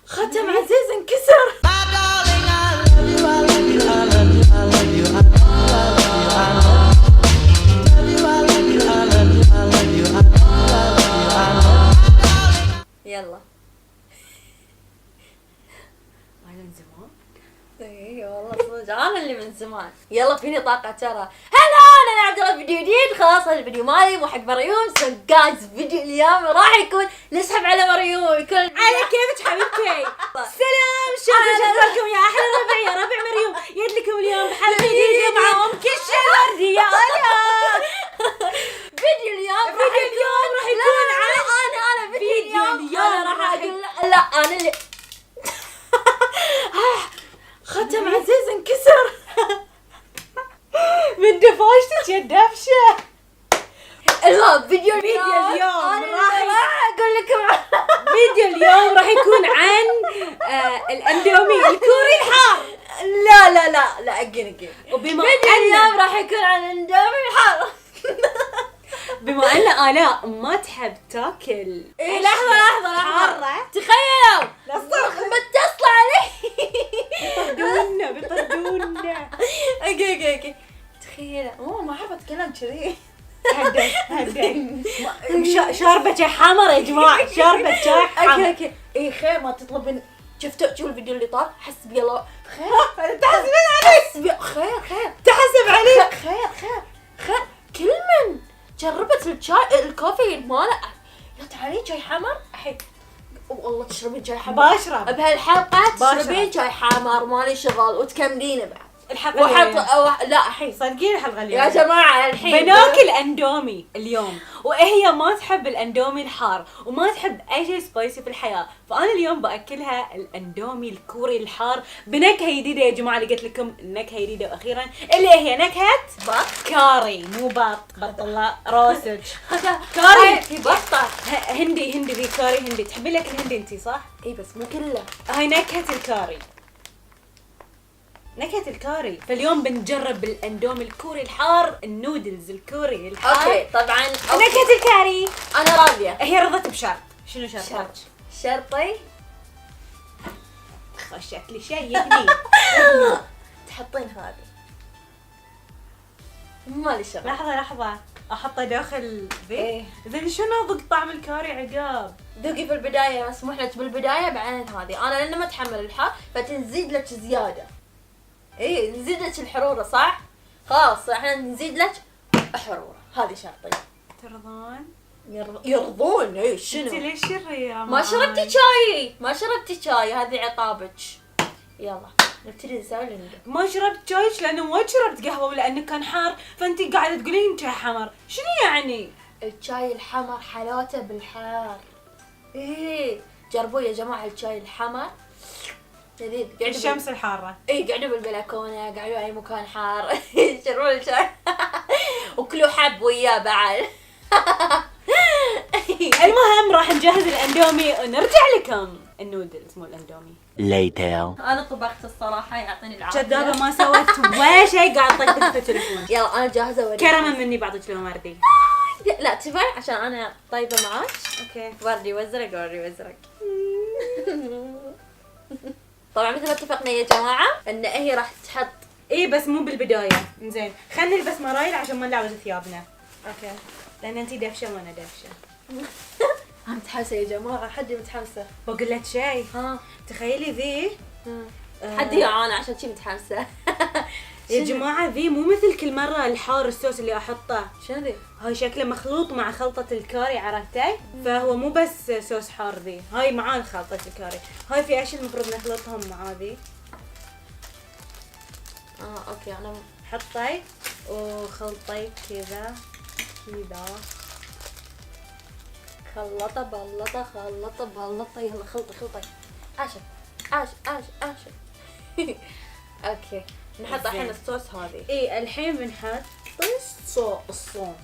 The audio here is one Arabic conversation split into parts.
ختم عزيز انكسر. يلا أنا من زمان. اي والله صدق انا اللي من زمان. يلا فيني طاقة ترى. هلا انا عبد الله فيديو جديد. خلاص الفيديو مالي مو حق مريوم. سو جايز فيديو اليوم راح يكون نسحب على مريوم ويكون على كيفك حبيبتي. سلام شلونكم شلونكم يا احلى ربع يا ربع مريوم. جيت لكم اليوم بحلقه جديده مع ام كش وردي يا انا. فيديو اليوم راح يكون على انا فيديو اليوم انا راح اقول لا انا اللي ختم عزيز انكسر. من دفاشتك يا دفشه. لا فيديو اليوم أنا راح اقول لكم فيديو اليوم راح يكون عن الاندومي الكوري الحار. لا اجين وبما فيديو اليوم راح يكون عن اندومي الحار. بما ان آلاء ما تحب تاكل. إيه لحظة حارة. تخيلوا متصلة علي. بيطردونا. اوكي تخيلوا ما احب اتكلم كذي. هدي شاربة شاي حمر يا جماعة. شاربة شاي حمر. اوكي اي خير ما تطلبين. شفتوا الفيديو اللي طاف. حسبي الله خير. تحسبين علي. حسبي خير تحسب علي. خير كل من جربت الشاي الكوفي ماله. يا تعالي شاي حمر الحين والله تشربين شاي حمر. بشرب بهالحلقة تشربين شاي حمر مالي شغل وتكملين بعد الحلقة وحط لا الحين صدقين الحلقة اليوم يا جماعة الحين بناكل اندومي اليوم. وهي ما تحب الاندومي الحار وما تحب اي شيء سبايسي في الحياة. فانا اليوم باكلها الاندومي الكوري الحار بنكهة جديدة يا جماعة. لقيت لكم نكهة جديدة واخيرا اللي هي نكهة كاري. مو بط الله راسك. كاري في بطة هندي ذي كاري هندي. تحبين لك الهندي انتي صح؟ اي بس مو كله. هاي نكهة الكاري. نكهة الكاري. فاليوم بنجرب الاندومي الكوري الحار. النودلز الكوري الحار. اوكي طبعا نكهة الكاري. انا راضية. هي رضت بشرط. شنو شرطك؟ شرطي خشت لي شيء هني. تحطين هذه مالي شغل. لحظة احطه داخل ذي. إيه. زين شنو اذق طعم الكاري عقاب؟ ذوقي في البداية مسموح لك بالبداية بعدين هذه. انا لانه ما اتحمل الحار فتنزيد لك زيادة. ايه نزيد لك الحرورة صح؟ خلاص احنا نزيد لك حرورة. هذه شرطي. ترضون؟ يرضون. ايه انتي شنو؟ ليش الريا؟ ما شربتي شاي هذه عطابك. يلا نبتدي نسوي اللي نبي. ما شربت شايش لانه ما شربت قهوة ولانه كان حار. فانتي قاعدة تقولين شاي حمر. شنو يعني؟ الشاي الحمر حلاوته بالحار. ايه جربوه يا جماعة الشاي الحمر لذيذ. الشمس الحارة. اي قعدوا بالبلكونة قعدوا اي مكان حار. يشربون الشاي وكلوا حب وياه بعد. المهم راح نجهز الاندومي ونرجع لكم. النودلز مو الاندومي. Later. انا طبخت الصراحة يعطيني العافية. كذابة ما سويت ولا شيء. قاعد طقطق في التليفون. يلا انا جاهزة اوريك. كرما مني بعطيك لون وردي. لا تبعي عشان انا طيبة معاك. اوكي. وردي وازرق. طبعا مثل ما اتفقنا يا جماعة ان هي راح تحط. ايه بس مو بالبداية. زين خلينا نلبس مرايل عشان ما نلعب ثيابنا. اوكي. لان انتي دفشة وانا دفشة. انا متحمسة يا جماعة. حدي متحمسة. بقول لك شيء. ها تخيلي ذي. حدي انا عشان شي متحمسة. يا جماعة ذي مو مثل كل مرة الحار الصوص اللي احطه. شنو ذي؟ هاي شكله مخلوط مع خلطة الكاري عرفتي؟ فهو مو بس صوص حار ذي. هاي معاه خلطة الكاري. هاي في اشياء المفروض نخلطهم مع ذي. اوكي انا حطي وخلطي كذا خلطة بلطة يلا خلطي عاش اوكي نحط الحين الصوص هذه. ايه الحين بنحط الصوص.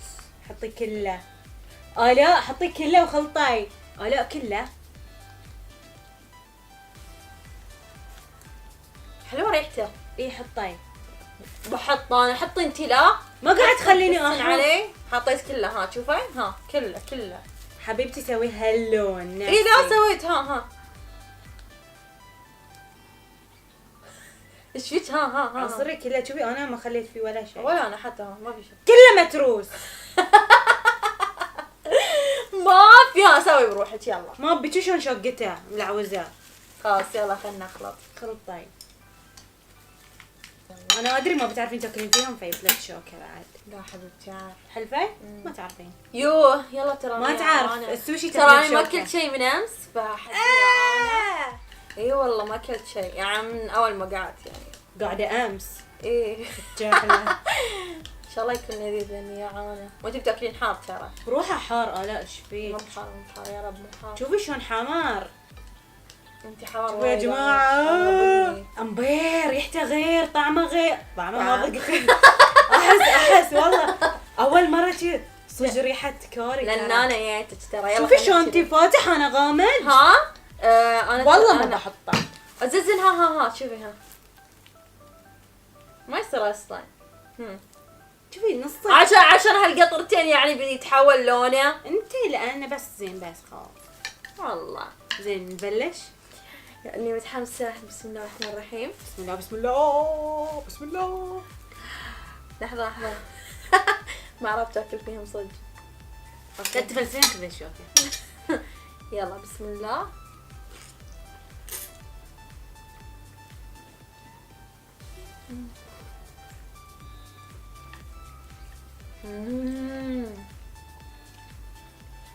حطي كله. آلاء حطي كله وخلطي. آلاء كله. حلوة ريحته. ايه حطي. بحط انا. حطي انتي. لا ما قاعد تخليني احط عليه. حطيت كله. ها شوفي. ها كله حبيبتي سوي هاللون. ايه لا سويت. ها ايش فيك؟ ها عصري كله شوفي انا ما خليت فيه ولا شيء. ولا انا حتى ما في شيء. كله متروس. ما فيها اسوي بروحك يلا. ما بيجي شلون شقته ملعوزه. خلاص يلا خلنا نخلط. خلط طيب. انا ادري ما بتعرفين تاكلين فيهم فيبلت شوكه بعد. لا حبيبتي عارف. حلفه؟ ما تعرفين. يوه يلا ترى ما تعرف السوشي ترى انا ما اكلت شيء من امس فحد. اي والله ما اكلت شيء يعني من اول ما قعدت يعني. قاعده امس. ايه جاحله. ان شاء الله يكون لذيذ لاني جوعانه. وانتي بتاكلين حار ترى. روحه حار لا ايش فيك؟ مو بحار مو بحار يا رب مو بحار. شوفي شلون حمار. انتي حار شوفوا يا وايد. جماعه. أنا امبير ريحته غير طعمه غير. طعمه ما ضقت. احس والله اول مره شي صدق ريحه كوري. لان انا جيتك ترى. يلا شوفي خلينا شلون نبتدي. انتي فاتح انا غامض. ها انا والله ما أنا بحطه. عزيزين ها شوفي ها. ما يصير اصلا. شوفي نص. عشان هالقطرتين يعني بيتحول لونه. انتي لانه بس زين بس خلاص. والله زين نبلش. يعني متحمسه. بسم الله الرحمن الرحيم. بسم الله بسم الله بسم الله. لحظه ما عرفت اكل فيهم صدق. لا تفلسين كذا الشوكه. يلا بسم الله.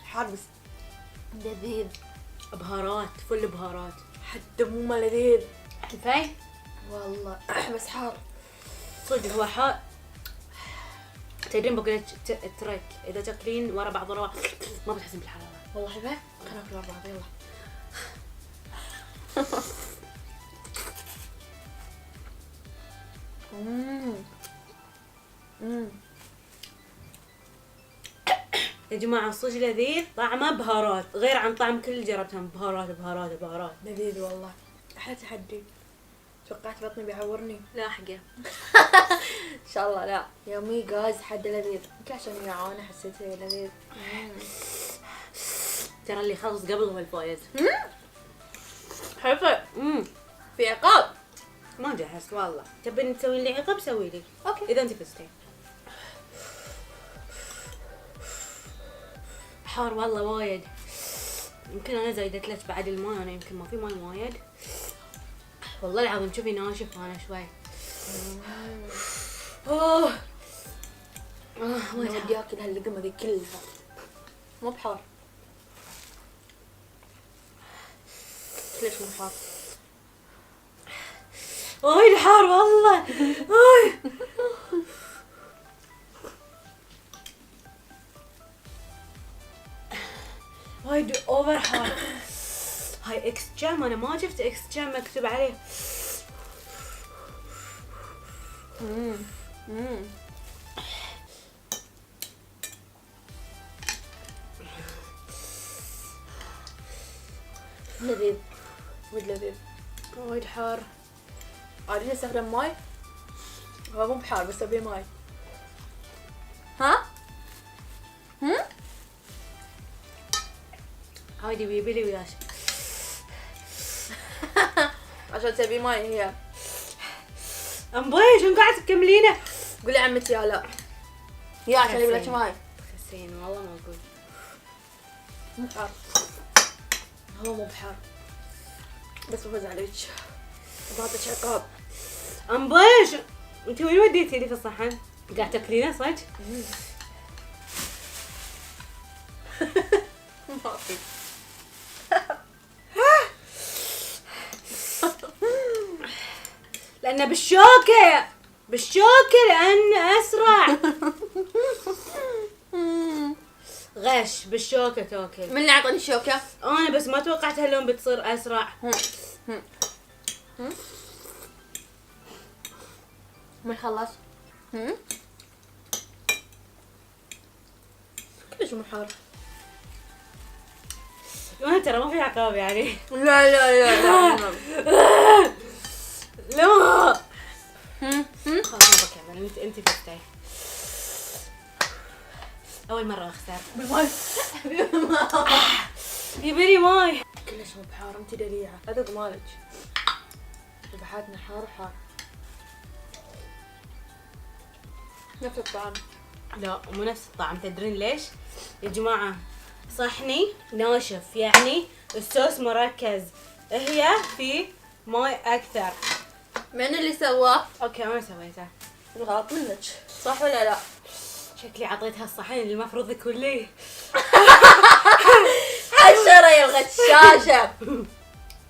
حار بس لذيذ. بهارات فل بهارات. حتى مو لذيذ. حلفاي والله بس حار. صدق هو حار. تدرين بقول لك ترك اذا تاكلين ورا بعض ما بتحسين بالحلاوه. والله حبه خلينا ناكل ورا بعض يلا. يا جماعه صدق لذيذ. طعمه بهارات غير عن طعم كل اللي جربتهم. بهارات. لذيذ والله. احلى تحدي. توقعت بطني بيعورني. لاحقه. ان شاء الله لا. يومي غاز حد لذيذ. يمكن عشان جوعانه حسيته لذيذ. ترى اللي خلص قبل هو الفايز. حلفه. في عقاب. ما جهزت والله. تبين تسوي لي عقاب سوي لي. اوكي. اذا انت فزتي. حار والله وايد. يمكن انا زايدت لك بعد الماء. انا يمكن ما في ماي وايد. والله العظيم شوفي ناشف انا شوي. ما ودي اكل هاللقمه ذي كلها. مو بحار. ليش مو بحار؟ وايد حار والله. وايد اوفر حار. هاي اكس جام. انا ما شفت اكس جام مكتوب عليه. لذيذ. وايد لذيذ. وايد حار. اريد استخدم ماي. هو مو بحار بس ابي ماي. ها؟ هايدي بيبي وياش. عشان تبي ماي هي. امبوي شلون قاعد تكملينه؟ قولي عمتي يا لا. يا عشان اجيب لك ماي. خسين والله ما اقول. مو بحار. هو مو بحار. بس بفوز عليك. بعطيك عقاب. امبوي انت وين وديتي لي في الصحن؟ قاعد تاكلينه صدق؟ ما في. لأنه بالشوكة لأنه أسرع. غش بالشوكة تاكل. من اللي عطاني الشوكة؟ أنا بس ما توقعت هاللون بتصير أسرع. من خلص؟ كلش محار. وانا ترى ما في عقاب يعني. لا لا خلاص ما بكمل. انت فزتي. اول مرة اخسر. بالماي. يبيني ماي. كلش مو بحار. انت دليعة. ادق مالك. ذبحتنا حار. نفس الطعم. لا مو نفس الطعم، تدرين ليش؟ يا جماعة صحني ناشف يعني الصوص مركز، هي في ماي أكثر. من اللي سواه؟ أوكي أنا سويته. الغلط منك، صح ولا لا؟ شكلي عطيتها الصحن اللي المفروض يكون لي. حشرة يا الغشاشة.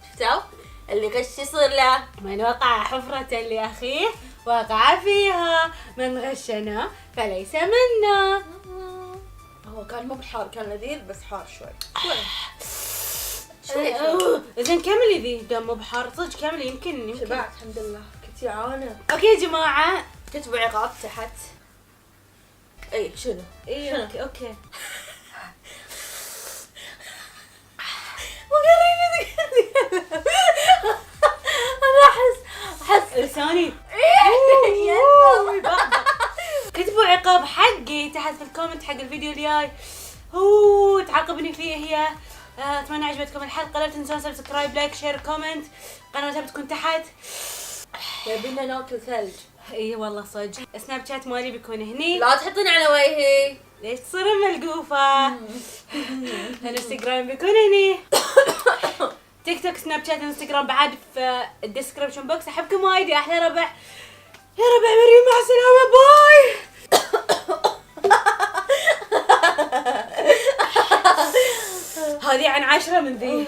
شفتوا؟ اللي غش يصير له. من وقع حفرة لأخيه وقع فيها، من غشنا فليس منا. هو كان مو بحار، كان لذيذ بس حار شوي. زين كملي ذي دم بحار صدق، كملي يمكن شبعت الحمد لله، كنت جوعانة. اوكي يا جماعة كتبوا عقاب تحت. اي شنو؟ اي شنو؟ اوكي مو قريبة. انا احس لساني يلا. كتبوا عقاب حقي تحت في الكومنت حق الفيديو الجاي، تعاقبني فيه هي. اتمنى عجبتكم الحلقه، لا تنسون سبسكرايب لايك شير كومنت، قناتها بتكون تحت. يبينا ناكل ثلج. اي والله صدق. سناب شات مالي بيكون هني، لا تحطين على وجهي. ليش تصيرين ملقوفه؟ الانستغرام بيكون هني. تيك توك سناب شات انستغرام بعد في الديسكربشن بوكس. احبكم وايد يا احلى ربع. يا ربع مريم مع السلامه باي. هذه عن 10 من ذي.